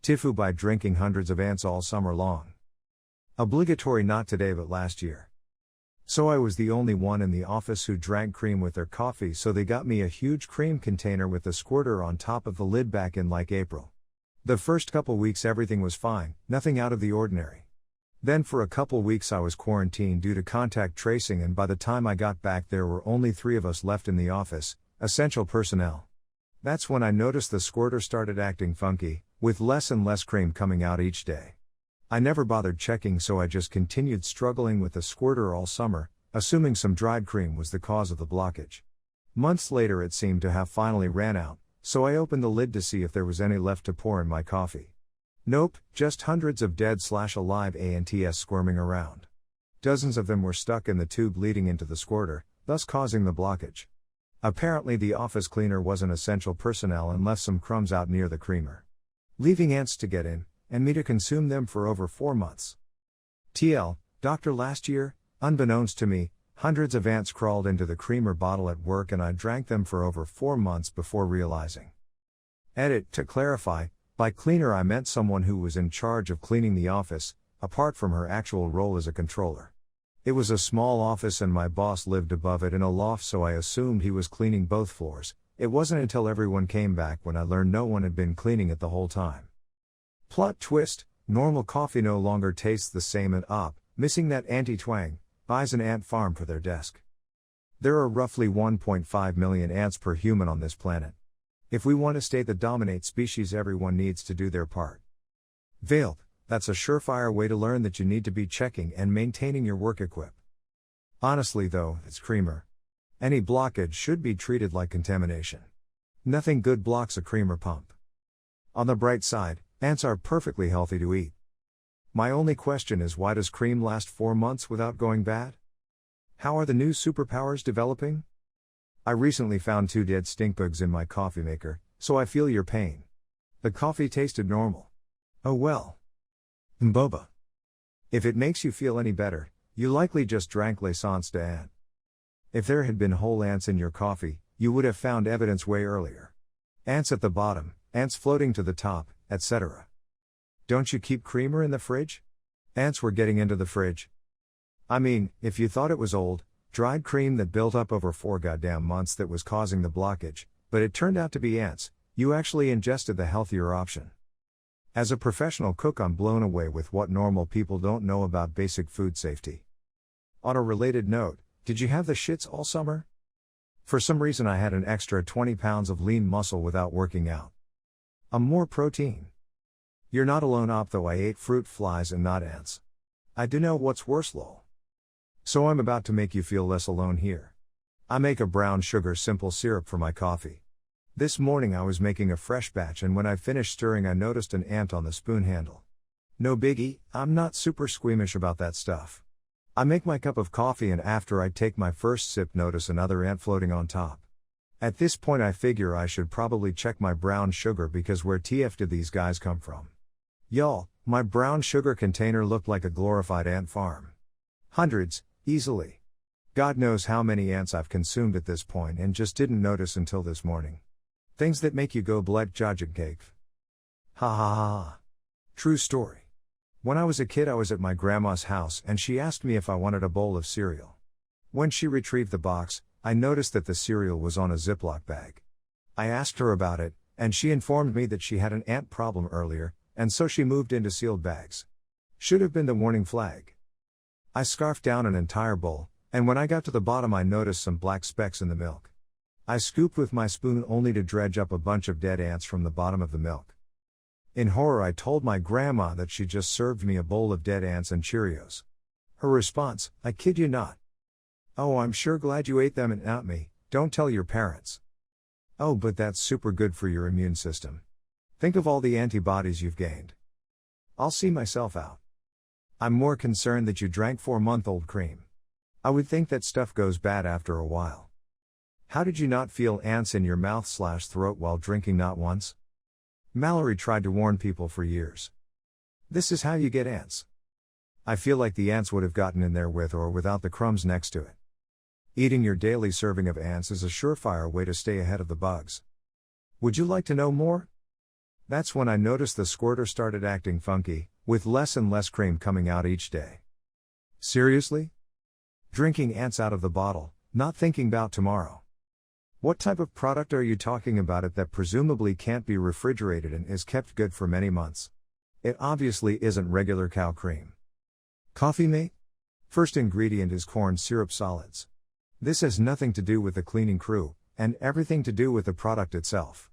TIFU by drinking hundreds of ants all summer long. Obligatory not today but last year. So I was the only one in the office who drank cream with their coffee, so they got me a huge cream container with the squirter on top of the lid back in like April. The first couple weeks everything was fine, nothing out of the ordinary. Then for a couple weeks I was quarantined due to contact tracing, and by the time I got back there were only 3 of us left in the office, essential personnel. That's when I noticed the squirter started acting funky, with less and less cream coming out each day. I never bothered checking, so I just continued struggling with the squirter all summer, assuming some dried cream was the cause of the blockage. Months later it seemed to have finally ran out, so I opened the lid to see if there was any left to pour in my coffee. Nope, just hundreds of dead/alive ants squirming around. Dozens of them were stuck in the tube leading into the squirter, thus causing the blockage. Apparently the office cleaner wasn't essential personnel and left some crumbs out near the creamer, leaving ants to get in, and me to consume them for over 4 months. TL, doctor last year, unbeknownst to me, hundreds of ants crawled into the creamer bottle at work and I drank them for over 4 months before realizing. Edit, to clarify, by cleaner I meant someone who was in charge of cleaning the office, apart from her actual role as a controller. It was a small office and my boss lived above it in a loft, so I assumed he was cleaning both floors. It wasn't until everyone came back when I learned no one had been cleaning it the whole time. Plot twist, normal coffee no longer tastes the same, and missing that anti-twang, buys an ant farm for their desk. There are roughly 1.5 million ants per human on this planet. If we want to stay the dominant species, everyone needs to do their part. Veiled, that's a surefire way to learn that you need to be checking and maintaining your work equip. Honestly though, it's creamer. Any blockage should be treated like contamination. Nothing good blocks a creamer pump. On the bright side, ants are perfectly healthy to eat. My only question is, why does cream last 4 months without going bad? How are the new superpowers developing? I recently found 2 dead stinkbugs in my coffee maker, so I feel your pain. The coffee tasted normal. Oh well. Mboba. If it makes you feel any better, you likely just drank l'essence d'ant. If there had been whole ants in your coffee, you would have found evidence way earlier. Ants at the bottom, ants floating to the top, etc. Don't you keep creamer in the fridge? Ants were getting into the fridge. I mean, if you thought it was old, dried cream that built up over 4 goddamn months that was causing the blockage, but it turned out to be ants, you actually ingested the healthier option. As a professional cook, I'm blown away with what normal people don't know about basic food safety. On a related note, did you have the shits all summer? For some reason I had an extra 20 pounds of lean muscle without working out. More protein. You're not alone though, I ate fruit flies and not ants. I do know what's worse lol. So I'm about to make you feel less alone here. I make a brown sugar simple syrup for my coffee. This morning I was making a fresh batch, and when I finished stirring I noticed an ant on the spoon handle. No biggie, I'm not super squeamish about that stuff. I make my cup of coffee and after I take my first sip notice another ant floating on top. At this point I figure I should probably check my brown sugar, because where TF did these guys come from? Y'all, my brown sugar container looked like a glorified ant farm. Hundreds, easily. God knows how many ants I've consumed at this point and just didn't notice until this morning. Things that make you go blek jajig. Ha ha ha. True story. When I was a kid I was at my grandma's house and she asked me if I wanted a bowl of cereal. When she retrieved the box, I noticed that the cereal was on a Ziploc bag. I asked her about it, and she informed me that she had an ant problem earlier, and so she moved into sealed bags. Should have been the warning flag. I scarfed down an entire bowl, and when I got to the bottom I noticed some black specks in the milk. I scooped with my spoon only to dredge up a bunch of dead ants from the bottom of the milk. In horror I told my grandma that she just served me a bowl of dead ants and Cheerios. Her response, I kid you not. Oh, I'm sure glad you ate them and not me, don't tell your parents. Oh, but that's super good for your immune system. Think of all the antibodies you've gained. I'll see myself out. I'm more concerned that you drank 4-month-old cream. I would think that stuff goes bad after a while. How did you not feel ants in your mouth/throat while drinking not once? Mallory tried to warn people for years. This is how you get ants. I feel like the ants would have gotten in there with or without the crumbs next to it. Eating your daily serving of ants is a surefire way to stay ahead of the bugs. Would you like to know more? That's when I noticed the squirter started acting funky, with less and less cream coming out each day. Seriously? Drinking ants out of the bottle, not thinking about tomorrow. What type of product are you talking about that presumably can't be refrigerated and is kept good for many months? It obviously isn't regular cow cream. Coffee mate? First ingredient is corn syrup solids. This has nothing to do with the cleaning crew, and everything to do with the product itself.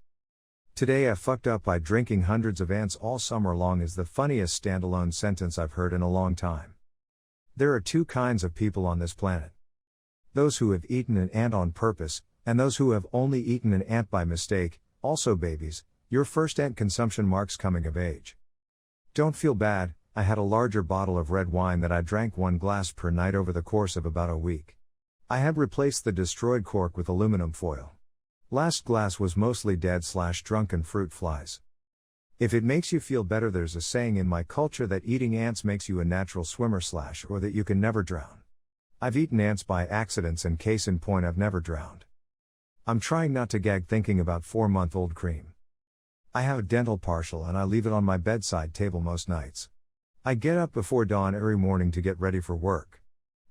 Today I fucked up by drinking hundreds of ants all summer long is the funniest standalone sentence I've heard in a long time. There are two kinds of people on this planet. Those who have eaten an ant on purpose, and those who have only eaten an ant by mistake. Also babies, your first ant consumption marks coming of age. Don't feel bad, I had a larger bottle of red wine that I drank 1 glass per night over the course of about a week. I had replaced the destroyed cork with aluminum foil. Last glass was mostly dead/drunken fruit flies. If it makes you feel better, there's a saying in my culture that eating ants makes you a natural swimmer/ or that you can never drown. I've eaten ants by accidents and case in point I've never drowned. I'm trying not to gag thinking about 4-month-old cream. I have a dental partial and I leave it on my bedside table most nights. I get up before dawn every morning to get ready for work.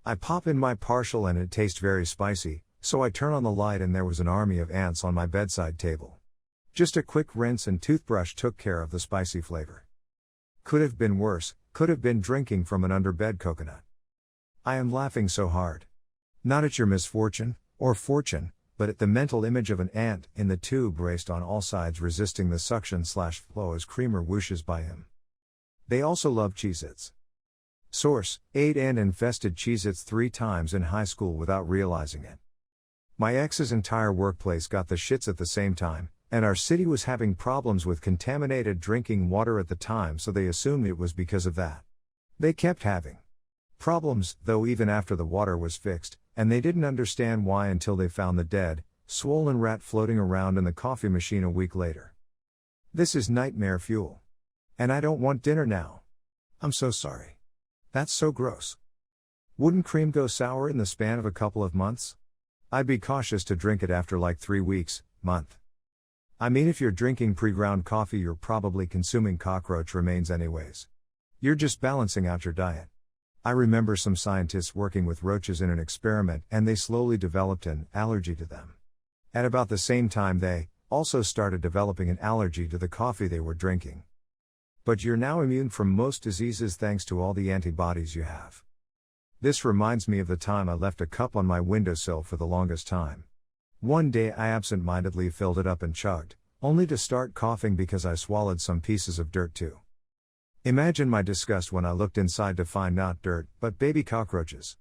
I pop in my partial and it tastes very spicy, so I turn on the light and there was an army of ants on my bedside table. Just a quick rinse and toothbrush took care of the spicy flavor. Could have been worse, could have been drinking from an underbed coconut. I am laughing so hard. Not at your misfortune, or fortune, but at the mental image of an ant in the tube raced on all sides resisting the suction/flow as creamer whooshes by him. They also love Cheez-Its. Source: ate ant-infested Cheez-Its 3 times in high school without realizing it. My ex's entire workplace got the shits at the same time, and our city was having problems with contaminated drinking water at the time, so they assumed it was because of that. They kept having problems, though, even after the water was fixed, and they didn't understand why until they found the dead, swollen rat floating around in the coffee machine a week later. This is nightmare fuel. And I don't want dinner now. I'm so sorry. That's so gross. Wouldn't cream go sour in the span of a couple of months? I'd be cautious to drink it after like 3 weeks, month. I mean, if you're drinking pre-ground coffee, you're probably consuming cockroach remains anyways. You're just balancing out your diet. I remember some scientists working with roaches in an experiment and they slowly developed an allergy to them. At about the same time they also started developing an allergy to the coffee they were drinking. But you're now immune from most diseases thanks to all the antibodies you have. This reminds me of the time I left a cup on my windowsill for the longest time. One day I absent-mindedly filled it up and chugged, only to start coughing because I swallowed some pieces of dirt too. Imagine my disgust when I looked inside to find not dirt, but baby cockroaches.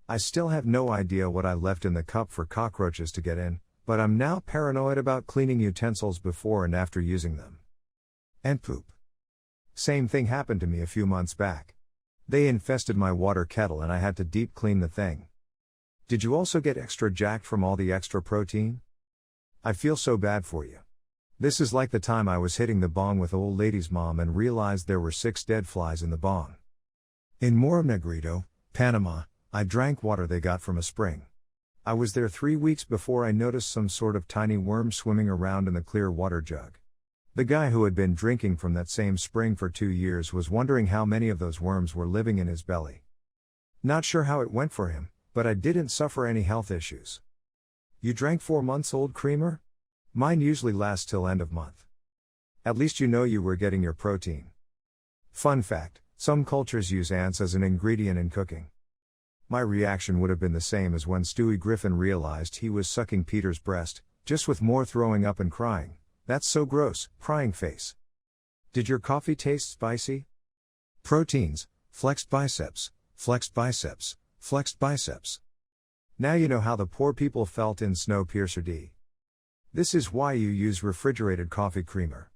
I still have no idea what I left in the cup for cockroaches to get in, but I'm now paranoid about cleaning utensils before and after using them. And poop. Same thing happened to me a few months back. They infested my water kettle and I had to deep clean the thing. Did you also get extra jacked from all the extra protein? I feel so bad for you. This is like the time I was hitting the bong with old lady's mom and realized there were 6 dead flies in the bong. In Morro Negrito, Panama, I drank water they got from a spring. I was there 3 weeks before I noticed some sort of tiny worm swimming around in the clear water jug. The guy who had been drinking from that same spring for 2 years was wondering how many of those worms were living in his belly. Not sure how it went for him, but I didn't suffer any health issues. You drank 4 months old creamer? Mine usually lasts till end of month. At least you know you were getting your protein. Fun fact, some cultures use ants as an ingredient in cooking. My reaction would have been the same as when Stewie Griffin realized he was sucking Peter's breast, just with more throwing up and crying. That's so gross, crying face. Did your coffee taste spicy? Proteins, flexed biceps, flexed biceps, flexed biceps. Now you know how the poor people felt in Snowpiercer D. This is why you use refrigerated coffee creamer.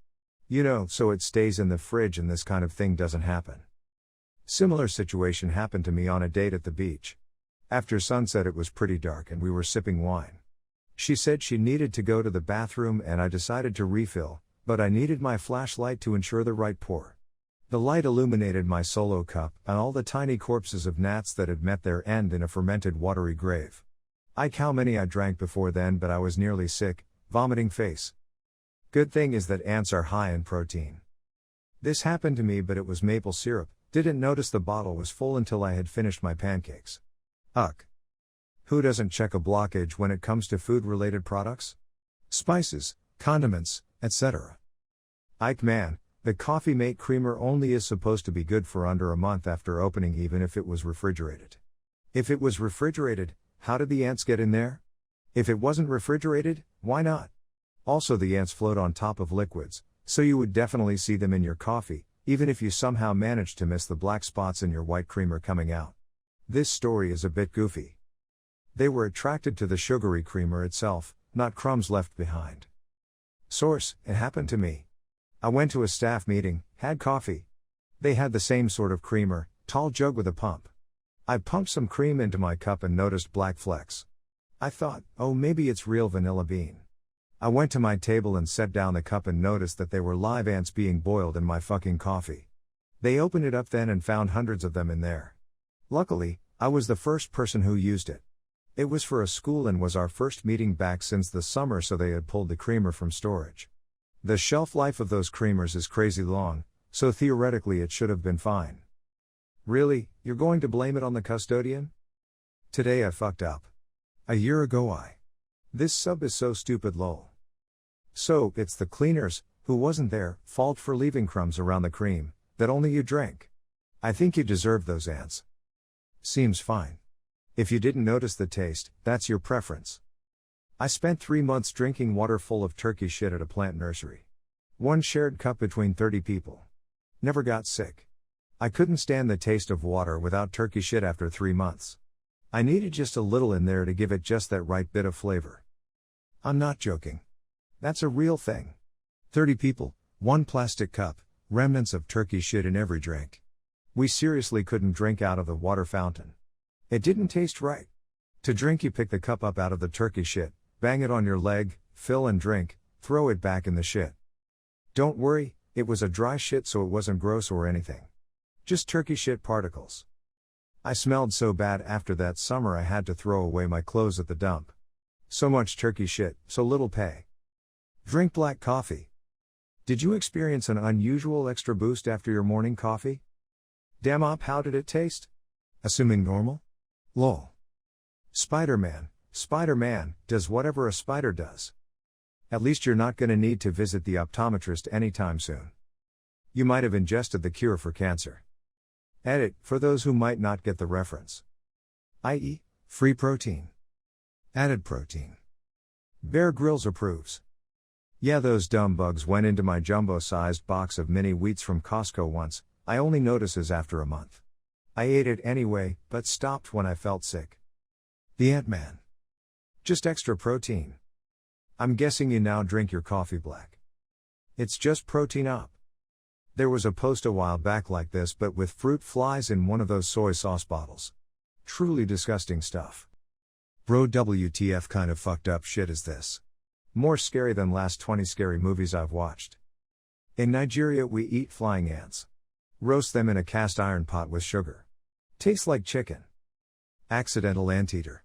You know, so it stays in the fridge and this kind of thing doesn't happen. Similar situation happened to me on a date at the beach. After sunset it was pretty dark and we were sipping wine. She said she needed to go to the bathroom and I decided to refill, but I needed my flashlight to ensure the right pour. The light illuminated my solo cup and all the tiny corpses of gnats that had met their end in a fermented watery grave. How many I drank before then, but I was nearly sick, vomiting face. Good thing is that ants are high in protein. This happened to me, but it was maple syrup. Didn't notice the bottle was full until I had finished my pancakes. Uck. Who doesn't check a blockage when it comes to food-related products? Spices, condiments, etc. Ike man, the Coffee Mate creamer only is supposed to be good for under a month after opening, even if it was refrigerated. If it was refrigerated, how did the ants get in there? If it wasn't refrigerated, why not? Also, the ants float on top of liquids, so you would definitely see them in your coffee, even if you somehow managed to miss the black spots in your white creamer coming out. This story is a bit goofy. They were attracted to the sugary creamer itself, not crumbs left behind. Source: it happened to me. I went to a staff meeting, had coffee. They had the same sort of creamer, tall jug with a pump. I pumped some cream into my cup and noticed black flecks. I thought, oh, maybe it's real vanilla bean. I went to my table and set down the cup and noticed that they were live ants being boiled in my fucking coffee. They opened it up then and found hundreds of them in there. Luckily, I was the first person who used it. It was for a school and was our first meeting back since the summer, so they had pulled the creamer from storage. The shelf life of those creamers is crazy long, so theoretically it should have been fine. Really, you're going to blame it on the custodian? Today I fucked up. A year ago This sub is so stupid lol. So, it's the cleaners, who wasn't there, fault for leaving crumbs around the cream, that only you drank. I think you deserve those ants. Seems fine. If you didn't notice the taste, that's your preference. I spent 3 months drinking water full of turkey shit at a plant nursery. One shared cup between 30 people. Never got sick. I couldn't stand the taste of water without turkey shit after 3 months. I needed just a little in there to give it just that right bit of flavor. I'm not joking. That's a real thing. 30 people, one plastic cup, remnants of turkey shit in every drink. We seriously couldn't drink out of the water fountain. It didn't taste right. To drink, you pick the cup up out of the turkey shit, bang it on your leg, fill and drink, throw it back in the shit. Don't worry, it was a dry shit, so it wasn't gross or anything. Just turkey shit particles. I smelled so bad after that summer I had to throw away my clothes at the dump. So much turkey shit, so little pay. Drink black coffee. Did you experience an unusual extra boost after your morning coffee? Damn up, how did it taste? Assuming normal? Lol. Spider-Man does whatever a spider does. At least you're not gonna need to visit the optometrist anytime soon. You might have ingested the cure for cancer. Edit, for those who might not get the reference. i.e., free protein. Added protein. Bear Grylls approves. Yeah, those dumb bugs went into my jumbo-sized box of mini wheats from Costco once. I only notices after a month. I ate it anyway, but stopped when I felt sick. The Ant-Man. Just extra protein. I'm guessing you now drink your coffee black. It's just protein up. There was a post a while back like this, but with fruit flies in one of those soy sauce bottles. Truly disgusting stuff. Bro, WTF kind of fucked up shit is this? More scary than last 20 scary movies I've watched. In Nigeria we eat flying ants. Roast them in a cast iron pot with sugar. Tastes like chicken. Accidental anteater.